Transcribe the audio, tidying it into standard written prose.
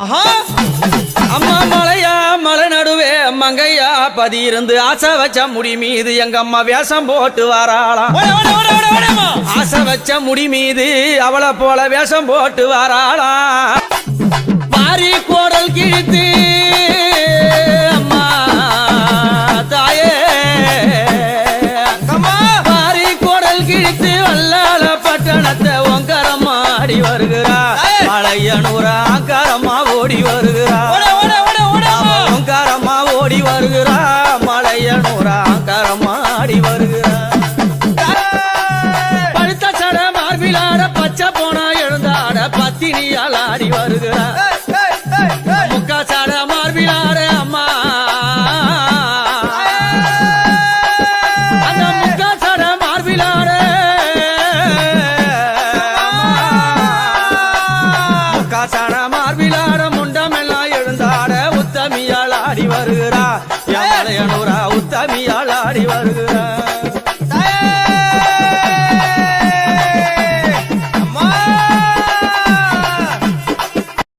அம்மா மலையா மலை நடுவே மங்கையா பதியிருந்து ஆசை வச்ச முடி மீது எங்க அம்மா வேஷம் போட்டு வாராளாம். ஆசை வச்ச முடி மீது அவளை போல வேஷம் போட்டு வாராளாம். மாறி கோடல் கிழித்து அம்மா தாயே மாறி கோடல் கிழித்து வல்லால பட்டணத்தை ஒங்கரமா ஆடி வருகிறா. மலையனூரா அங்கரமா ஓடி வருகிறா. ஓங்காரமா ஓடி வருகிறா. மலையனூரா அங்கரமா ஆடி வருகிறா. பழுத்த சட மார்பிலாட பச்சை போனா எழுந்தாட பத்தினியால் ஆடி வருகிறா. முக்கா சட மார்பிலாட அம்மா அந்த முக்கா சட மார்பிலாட முக்கா சட மார்பிலாட முண்டமெல்லாம் எழுந்தாட உத்தமியால் ஆடி வருகிறா. மலையனூரா உத்தமியால் ஆடி வருகிறா.